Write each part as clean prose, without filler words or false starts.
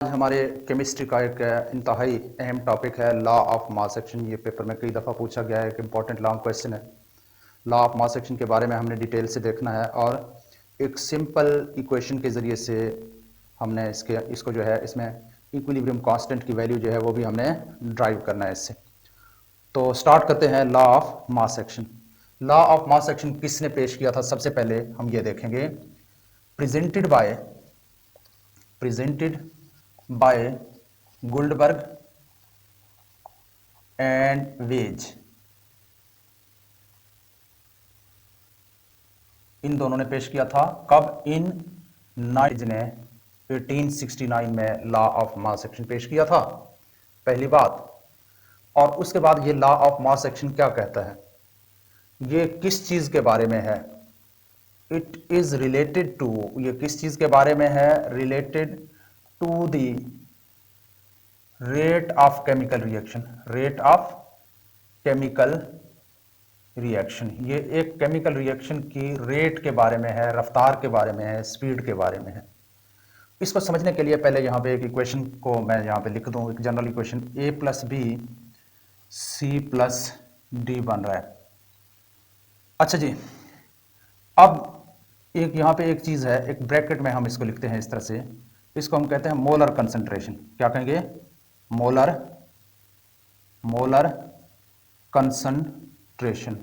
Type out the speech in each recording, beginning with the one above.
हमारे केमिस्ट्री का एक इंतहाई अहम टॉपिक है लॉ ऑफ मास एक्शन। ये पेपर में कई दफ़ा पूछा गया है, एक इम्पॉर्टेंट लॉन्ग क्वेश्चन है। लॉ ऑफ मास एक्शन के बारे में हमने डिटेल से देखना है और एक सिंपल इक्वेशन के ज़रिए से हमने इसको जो है इसमें इक्विलिब्रियम कांस्टेंट की वैल्यू जो है वो भी हमने ड्राइव करना है इससे। तो स्टार्ट करते हैं law of mass action. Law of mass action किसने पेश किया था? सबसे पहले हम ये देखेंगे प्रेजेंटेड बाय गुल्डबर्ग एंड वेज। इन दोनों ने पेश किया था। कब? इन नाइज ने 1869 में लॉ ऑफ मास एक्शन पेश किया था, पहली बात। और उसके बाद ये लॉ ऑफ मास एक्शन क्या कहता है, ये किस चीज के बारे में है? इट इज रिलेटेड टू, ये किस चीज के बारे में है? Related to the rate of chemical reaction. Rate of chemical reaction, ये एक केमिकल रिएक्शन की रेट के बारे में है, रफ्तार के बारे में है, स्पीड के बारे में है। इसको समझने के लिए पहले यहां पे एक इक्वेशन को मैं यहां पे लिख दूं, एक general equation a plus B C plus D बन रहा है। अच्छा जी, अब एक यहां पे एक चीज है, एक ब्रैकेट में हम इसको लिखते हैं इस तरह से, इसको हम कहते हैं मोलर कंसंट्रेशन। क्या कहेंगे? मोलर कंसंट्रेशन,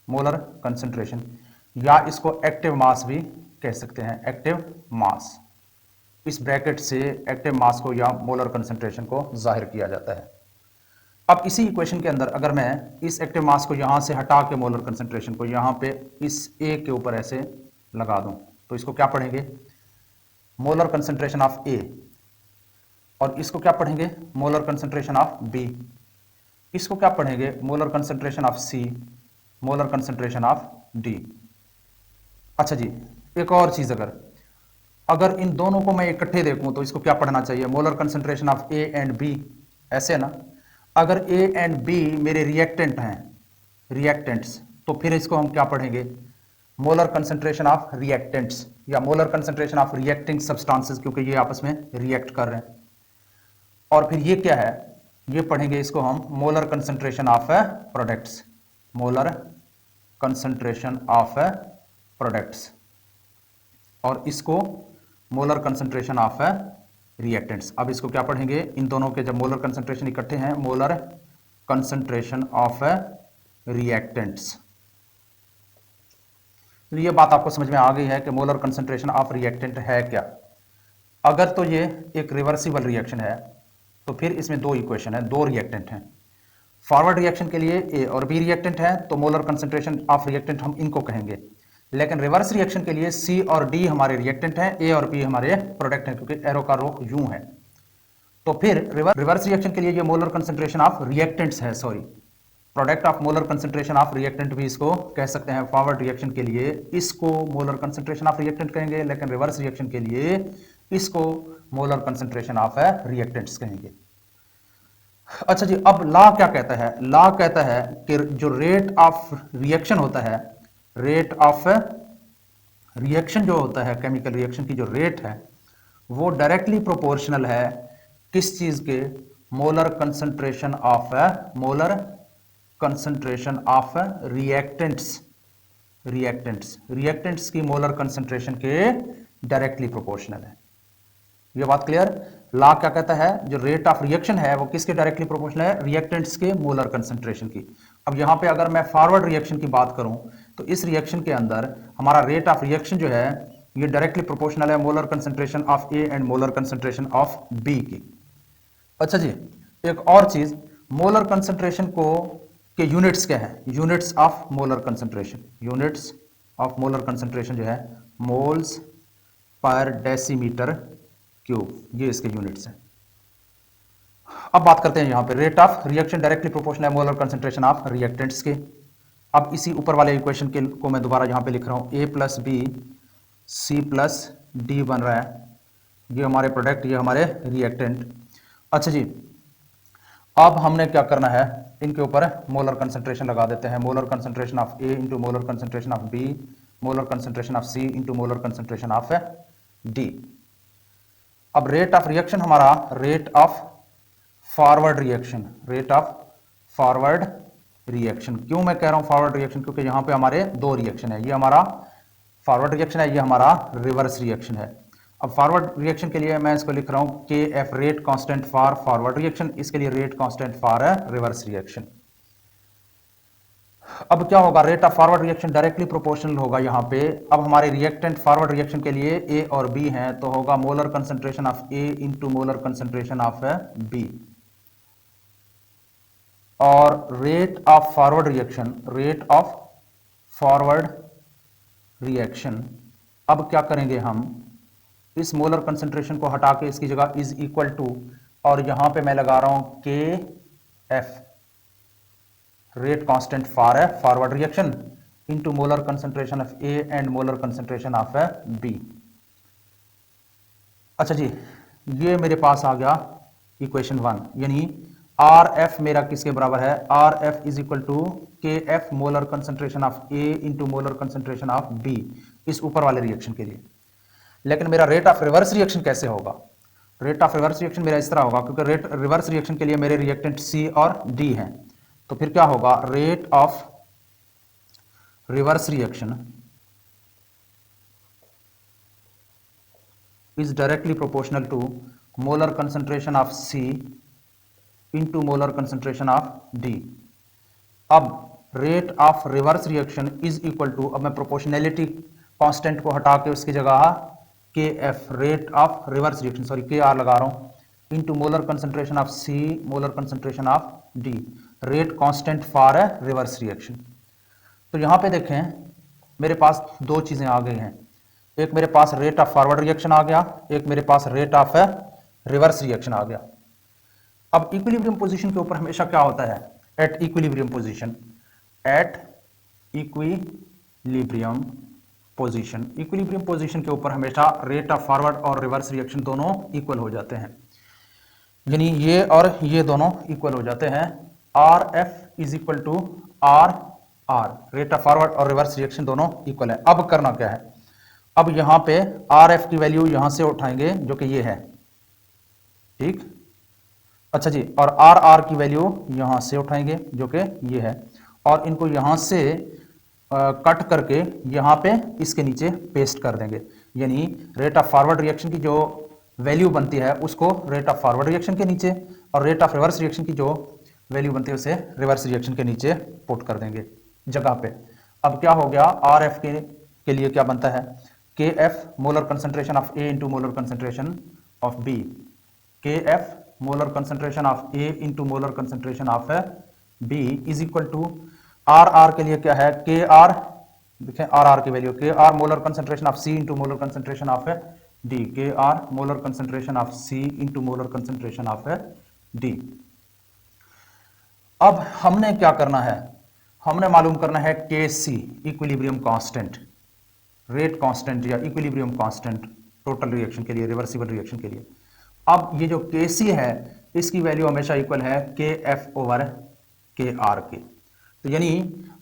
मोलर कंसंट्रेशन, या इसको एक्टिव मास भी कह सकते हैं, एक्टिव मास। इस ब्रैकेट से एक्टिव मास को या मोलर कंसंट्रेशन को जाहिर किया जाता है। अब इसी इक्वेशन के अंदर अगर मैं इस एक्टिव मास को यहां से हटा के मोलर कंसंट्रेशन को यहां पे इस ए के ऊपर ऐसे लगा दूं, तो इसको क्या पढ़ेंगे? Molar concentration of A. और इसको क्या पढ़ेंगे? Molar concentration of B. इसको क्या पढ़ेंगे? Molar concentration of C, molar concentration of D. अच्छा जी, एक और चीज, अगर इन दोनों को मैं इकट्ठे देखूं तो इसको क्या पढ़ना चाहिए? Molar concentration of A and B, ऐसे ना। अगर ए एंड बी मेरे रिएक्टेंट हैं, रिएक्टेंट्स, तो फिर इसको हम क्या पढ़ेंगे? मोलर कंसंट्रेशन ऑफ रिएक्टेंट्स या molar concentration of reacting substances, क्योंकि ये आपस में रिएक्ट कर रहे हैं। और फिर ये क्या है? ये पढ़ेंगे इसको हम molar concentration of products, molar concentration of products, और इसको मोलर कंसंट्रेशन ऑफ रिएक्टेंट्स। अब इसको क्या पढ़ेंगे? इन दोनों के जब मोलर कंसंट्रेशन इकट्ठे हैं, मोलर कंसंट्रेशन ऑफ रिएक्टेंट्स। तो ये बात आपको समझ में आ गई है कि मोलर कंसंट्रेशन ऑफ रिएक्टेंट है क्या। अगर तो ये एक रिवर्सिबल रिएक्शन है तो फिर इसमें दो इक्वेशन है, दो रिएक्टेंट हैं। फॉरवर्ड रिएक्शन के लिए ए और बी रिएक्टेंट है, तो मोलर कंसंट्रेशन ऑफ रिएक्टेंट हम इनको कहेंगे। लेकिन रिवर्स रिएक्शन के लिए सी और डी हमारे रिएक्टेंट हैं, ए और बी हमारे प्रोडक्ट हैं, क्योंकि एरो का रुख यूं है। तो फिर रिवर्स रिएक्शन के लिए ये मोलर कंसंट्रेशन ऑफ रिएक्टेंट्स है, sorry, product of molar concentration of reactant भी इसको कह सकते हैं। फॉरवर्ड रिएक्शन के लिए इसको मोलर कंसंट्रेशन ऑफ रिएक्टेंट कहेंगे, लेकिन रिवर्स रिएक्शन के लिए इसको मोलर कंसंट्रेशन ऑफ रिएक्टेंट्स कहेंगे। अच्छा जी, अब लॉ क्या कहता है? लॉ कहता है कि जो रेट ऑफ रिएक्शन होता है, रेट ऑफ रिएक्शन जो होता है, केमिकल रिएक्शन की जो रेट है, वो डायरेक्टली प्रोपोर्शनल है किस चीज के? Molar concentration of, molar concentration of reactants, reactants की मोलर कंसंट्रेशन के डायरेक्टली प्रोपोर्शनल है। ये बात क्लियर? लॉ क्या कहता है? जो रेट ऑफ रिएक्शन है वो किसके डायरेक्टली प्रोपोर्शनल है? रिएक्टेंट्स के मोलर कंसंट्रेशन की। अब यहां पे अगर मैं फॉरवर्ड रिएक्शन की बात करूं तो इस रिएक्शन के अंदर हमारा रेट ऑफ रिएक्शन जो है ये डायरेक्टली प्रोपोर्शनल है molar concentration of A and molar concentration of B की। अच्छा जी, एक और चीज, मोलर कंसंट्रेशन को के यूनिट्स क्या है? Units of molar concentration, units of molar concentration जो है मोल्स पर डेसीमीटर क्यूब, ये इसके यूनिट्स हैं। अब बात करते हैं यहां पे rate of reaction directly proportional है मोलर कंसंट्रेशन ऑफ रिएक्टेंट्स के। अब इसी ऊपर वाले इक्वेशन के को मैं दोबारा यहां पे लिख रहा हूं, A plus B C plus D बन रहा है, ये हमारे प्रोडक्ट, ये हमारे रिएक्टेंट। अच्छा जी, अब हमने क्या करना है? इनके ऊपर मोलर कंसंट्रेशन लगा देते हैं। Molar concentration of A into molar concentration of B, molar concentration of C into molar concentration of D. अब रेट ऑफ रिएक्शन हमारा rate of forward reaction, rate of forward reaction. क्यों मैं कह रहा हूं फॉरवर्ड रिएक्शन, क्योंकि यहां पे हमारे दो रिएक्शन है, ये हमारा फॉरवर्ड रिएक्शन है, ये हमारा रिवर्स रिएक्शन है। अब फॉरवर्ड रिएक्शन के लिए मैं इसको लिख रहा हूं K F, rate constant for forward reaction, इसके लिए rate constant for reverse reaction. अब क्या होगा, rate of forward reaction directly proportional होगा यहां पे। अब हमारे रिएक्टेंट फॉरवर्ड रिएक्शन के लिए ए और बी हैं, तो होगा molar concentration of A into molar concentration of B. और rate of forward reaction, rate of forward reaction, अब क्या करेंगे हम, इस मोलर कंसंट्रेशन को हटा के इसकी जगह इज इक्वल टू, और यहां पे मैं लगा रहा हूं K F, rate constant for है forward reaction, into molar concentration of A and molar concentration of B. अच्छा जी, ये मेरे पास आ गया इक्वेशन 1, यानी आर एफ मेरा किसके बराबर है, R F is equal to K F molar concentration of A into molar concentration of B, इस ऊपर वाले रिएक्शन के लिए। लेकिन मेरा रेट ऑफ रिवर्स रिएक्शन कैसे होगा, रेट ऑफ रिवर्स रिएक्शन मेरा इस तरह होगा, क्योंकि रेट रिवर्स रिएक्शन के लिए मेरे रिएक्टेंट सी और डी हैं, तो फिर क्या होगा, rate of reverse reaction is directly proportional to molar concentration of C into molar concentration of D. अब rate of reverse reaction is equal to, अब मैं प्रोपोर्शनैलिटी कांस्टेंट को हटा के उसकी जगह K F, rate of reverse reaction, sorry K R लगा रहा हूं, into molar concentration of C molar concentration of D, rate constant for reverse reaction. तो यहां पे देखें मेरे पास दो चीजें आ गई हैं, एक मेरे पास रेट ऑफ फॉरवर्ड रिएक्शन आ गया, एक मेरे पास रेट ऑफ रिवर्स रिएक्शन आ गया। अब इक्विलिब्रियम पोजीशन के ऊपर हमेशा क्या होता है, eight equilibrium position, at equilibrium position, equilibrium position के ऊपर हमेशा रेट ऑफ फॉरवर्ड और रिवर्स रिएक्शन दोनों इक्वल हो जाते हैं, यानी ये और ये दोनों इक्वल हो जाते हैं। R F is equal to R R, rate of forward और रिवर्स रिएक्शन दोनों इक्वल है। अब करना क्या है, अब यहां पे आर एफ की वैल्यू यहां से उठाएंगे जो कि ये है, ठीक, अच्छा जी, और आर आर की वैल्यू यहां से उठाएंगे जो कि ये है, और इनको यहां से कट करके यहां पे इसके नीचे पेस्ट कर देंगे, यानी रेट ऑफ फॉरवर्ड रिएक्शन की जो वैल्यू बनती है उसको रेट ऑफ फॉरवर्ड रिएक्शन के नीचे, और रेट ऑफ रिवर्स रिएक्शन की जो वैल्यू बनती है उसे रिवर्स रिएक्शन के नीचे पुट कर देंगे जगह पे। अब क्या हो गया, आर एफ के लिए क्या बनता है, K F molar concentration of A into molar concentration of B, K F molar concentration of A into molar concentration of B is equal to R R के लिए क्या है, के आर, देखें आर आर की value, K R molar concentration of C into molar concentration of D, K R molar concentration of C into molar concentration of D. अब हमने क्या करना है, हमने मालूम करना है के सी, इक्विलिब्रियम कांस्टेंट, रेट कांस्टेंट या इक्विलिब्रियम कांस्टेंट टोटल रिएक्शन के लिए, रिवर्सिबल रिएक्शन के लिए। अब ये जो के सी है इसकी वैल्यू हमेशा इक्वल है K F over K are के, तो यानी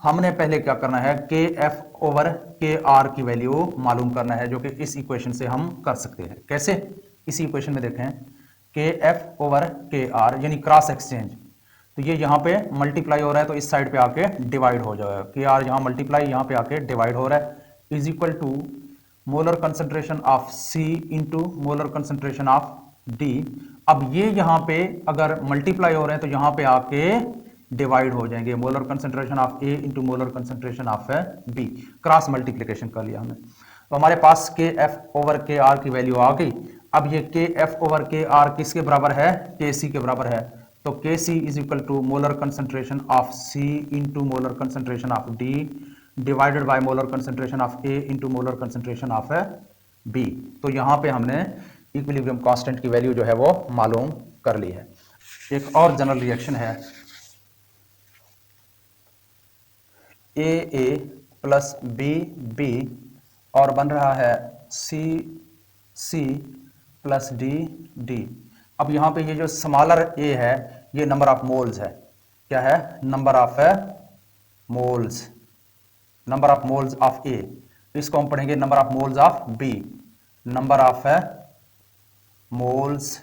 हमने पहले क्या करना है, K F over K R की वैल्यू मालूम करना है, जो कि इस इक्वेशन से हम कर सकते हैं। कैसे, इसी इक्वेशन में देखें, के एफ ओवर के आर यानी क्रॉस एक्सचेंज, तो ये यहाँ पे मल्टीप्लाई हो रहा है तो इस साइड पे आके डिवाइड हो जाएगा, के आर यहाँ मल्टीप्लाई यहाँ पे आके डिवाइड हो रहा है, is equal to molar concentration of C into molar concentration of D. अब ये यहाँ पे अगर मल्टीप्लाई हो रहे हैं तो यहाँ पे आके डिवाइड हो जाएंगे, molar concentration of A into molar concentration of B, cross multiplication कर लिया हमने। तो हमारे पास K F over K R की वैल्यू आ गई। अब ये के एफ ओवर के आर किसके बराबर है, के सी के बराबर है, तो K C is equal to molar concentration of C into molar concentration of D divided by molar concentration of A into molar concentration of B. तो यहाँ पे हमने इक्विलिब्रियम कांस्टेंट की वैल्यू जो है वो मालूम कर ली है। एक और जनरल रिएक्शन है, ए प्लस बी और बन रहा है सी प्लस डी। अब यहाँ पे ये जो स्मॉलर ए है ये नंबर ऑफ मोल्स है, क्या है, number of moles of A, इसको हम पढ़ेंगे number of moles of B, number of moles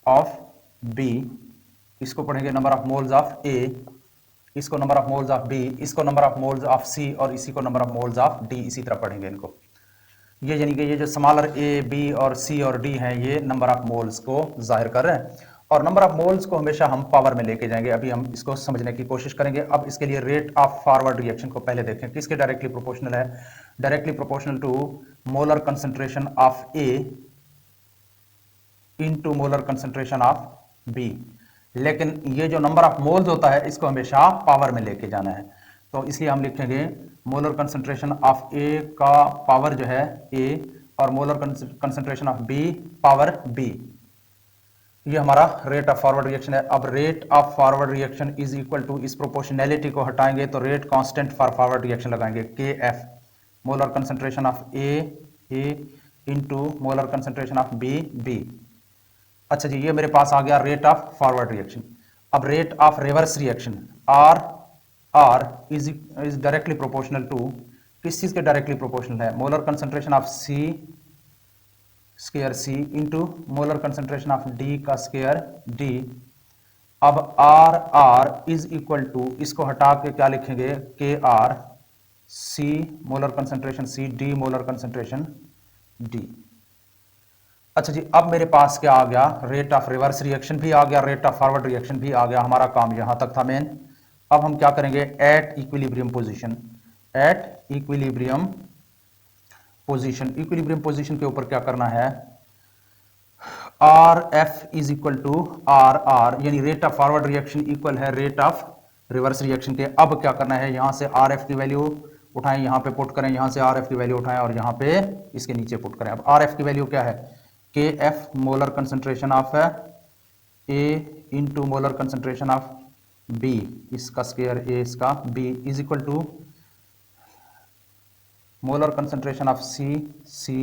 of B, इसको पढ़ेंगे number of moles of A, इसको number of moles of B, इसको number of moles of C, और इसी को number of moles of D, इसी तरह पढ़ेंगे इनको। ये यानी कि ये जो स्मॉलर ए, बी और सी और डी हैं, ये नंबर ऑफ मोल्स को जाहिर कर रहे हैं, और नंबर ऑफ मोल्स को हमेशा हम पावर में लेके जाएंगे। अभी हम इसको समझने की कोशिश करेंगे। अब इसके लिए रेट ऑफ फॉरवर्ड रिएक्शन को पहले देखें, किसके डायरेक्टली प्रोपोर्शनल है? Directly proportional to molar concentration of A into molar concentration of B. लेकिन ये जो नंबर ऑफ मोल्स होता है, इसको हमेशा पावर में लेके जाना है, तो इसलिए हम लिखेंगे मोलर कंसंट्रेशन ऑफ ए का पावर जो है ए, और molar concentration of B power B. ये हमारा रेट ऑफ फॉरवर्ड रिएक्शन है। अब rate of forward reaction is equal to, इस प्रोपोर्शनैलिटी को हटाएंगे तो rate constant for forward reaction लगाएंगे, K F molar concentration of A into molar concentration of B. अच्छा जी, ये मेरे पास आ गया रेट ऑफ फॉरवर्ड रिएक्शन। अब rate of reverse reaction R is directly proportional to, किस चीज के डायरेक्टली प्रोपोर्शनल है? Molar concentration of C square C into molar concentration of D का स्क्वायर डी। अब आर इज इक्वल टू, इसको हटा के क्या लिखेंगे? K R C molar concentration C, D molar concentration D. अच्छा जी, अब मेरे पास क्या आ गया? रेट ऑफ रिवर्स रिएक्शन भी आ गया, रेट ऑफ फॉरवर्ड रिएक्शन भी आ गया। हमारा काम यहां तक था मेन। अब हम क्या करेंगे? At equilibrium position, at equilibrium position, equilibrium position के ऊपर क्या करना है? R F is equal to R, यानी rate of forward reaction equal है रेट ऑफ रिवर्स रिएक्शन के। अब क्या करना है? यहां से आर एफ की वैल्यू उठाएं, यहां पे पुट करें, यहां से आर एफ की वैल्यू उठाएं और यहां पे इसके नीचे पुट करें। अब आर एफ की वैल्यू क्या है? K F molar concentration of A into molar concentration of B, इसका स्क्वायर ए, इसका B, is equal to molar concentration of C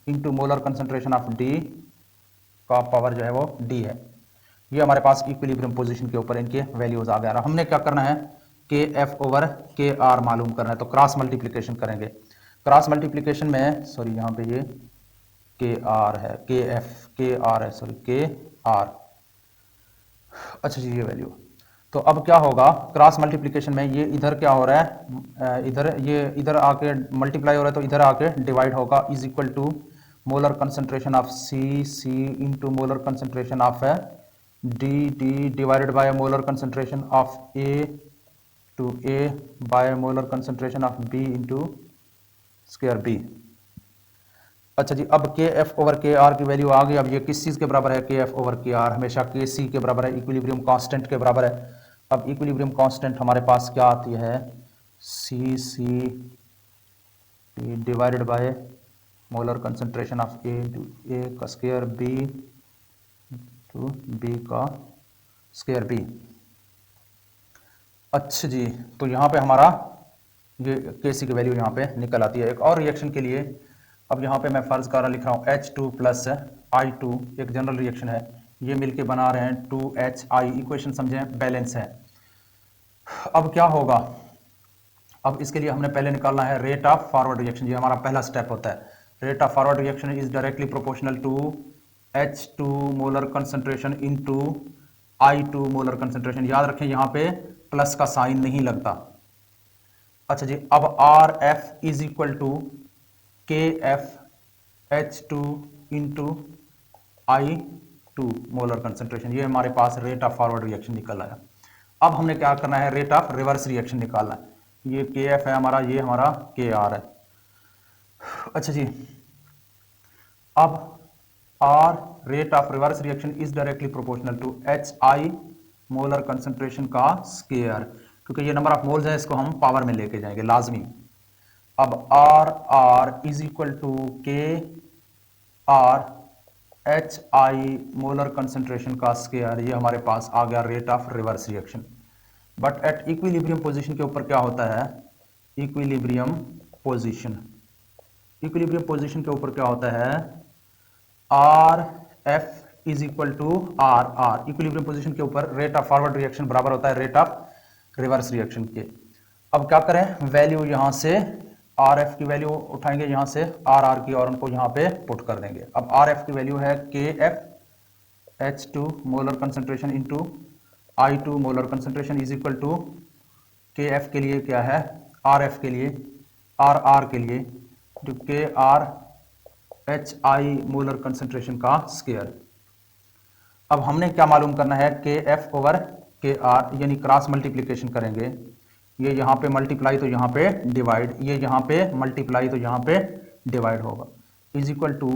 into molar concentration of D का पावर जो है वो डी है। ये हमारे पास इक्विलिब्रियम पोजीशन के ऊपर इनके वैल्यूज आ गया। हमने क्या करना है? K F over K are मालूम करना है, तो क्रॉस मल्टीप्लीकेशन करेंगे। क्रॉस मल्टीप्लीकेशन में, सॉरी यहाँ पे ये के आर है, के एफ के आर है, सॉरी के आर। अच्छा जी, ये वैल्यू, तो अब क्या होगा? क्रॉस मल्टीप्लीकेशन में ये इधर क्या हो रहा है? इधर ये इधर आके मल्टीप्लाई हो रहा है, तो इधर आके डिवाइड होगा, is equal to molar concentration of C into molar concentration of D divided by molar concentration of A to A by molar concentration of B into square B. अच्छा जी, अब K F over K R की value आ गई। अब ये किस चीज़ के बराबर है? K F over K are हमेशा के सी के बराबर है, इक्विलिब्रियम कांस्टेंट के बराबर है। अब इक्विलिब्रियम कांस्टेंट हमारे पास क्या आती है? C divided by molar concentration of A का स्क्वायर बी टू बी का स्क्वायर बी। अच्छा जी, तो यहाँ पे हमारा ये के सी की वैल्यू यहाँ पे निकल आती है। एक और रिएक्शन के लिए, अब यहाँ पे मैं फर्ज कर लिख रहा हूँ H2 प्लस I2, एक जनरल रिएक्शन है, ये मिलके बना रहे हैं 2HI, इक्वेशन समझें, बैलेंस है। अब क्या होगा? अब इसके लिए हमने पहले निकालना है रेट ऑफ फॉरवर्ड रिएक्शन, ये हमारा पहला स्टेप होता है। Rate of forward reaction is directly proportional to H2 molar concentration into I2 molar concentration. याद रखें यहाँ पे प्लस का साइन नहीं लगता। अच्छा जी, अब R F is equal to K F H2 into I2 molar concentration. ये हमारे पास रेट ऑफ फॉरवर्ड रिएक्शन निकल आया। अब हमने क्या करना है? रेट ऑफ रिवर्स रिएक्शन निकालना है। ये के एफ है हमारा, ये हमारा के आर है। अच्छा जी, अब R rate of reverse reaction is directly proportional to HI molar concentration का स्क्वायर, क्योंकि ये नंबर ऑफ मोल्स है, इसको हम पावर में लेके जाएंगे लाजमी। अब आर इज इक्वल टू के आर HI मोलर कंसंट्रेशन का स्क्वायर। ये हमारे पास आ गया rate of reverse reaction. But at equilibrium position के ऊपर क्या होता है? इक्विलिब्रियम पोजीशन के ऊपर क्या होता है? R F is equal to R. Equilibrium position के ऊपर रेट ऑफ फॉरवर्ड रिएक्शन बराबर होता है रेट ऑफ रिवर्स रिएक्शन के। अब क्या करें? वैल्यू यहां से आर एफ की वैल्यू उठाएंगे यहाँ से आर आर की और उनको यहाँ पे पुट कर देंगे। अब आर एफ की वैल्यू है K F H two molar concentration into I two molar concentration is equal to K F के लिए क्या है, आर एफ के लिए आर आर के लिए जो के R H I molar concentration का स्क्वायर। अब हमने क्या मालूम करना है, K F over K are यानी क्रॉस मल्टीप्लीकेशन करेंगे, ये यहाँ पे मल्टीप्लाई तो यहाँ पे डिवाइड, ये यहाँ पे मल्टीप्लाई तो यहाँ पे डिवाइड होगा, is equal to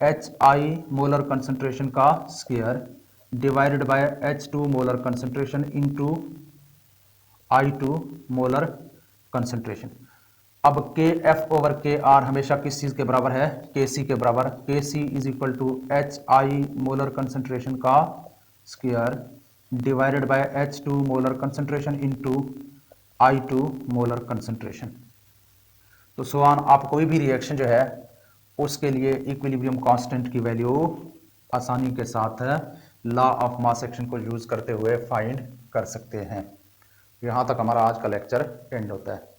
H I molar concentration का square divided by H two molar concentration into I two molar concentration. अब K F over K are हमेशा किस चीज के बराबर है, के सी के बराबर, K C is equal to H I molar concentration का square divided by H two molar concentration into I two molar concentration. तो सो ऑन, आप कोई भी रिएक्शन जो है उसके लिए इक्विलिब्रियम कांस्टेंट की वैल्यू आसानी के साथ लॉ ऑफ मास एक्शन को यूज करते हुए फाइंड कर सकते हैं। यहाँ तक हमारा आज का लेक्चर एंड होता है।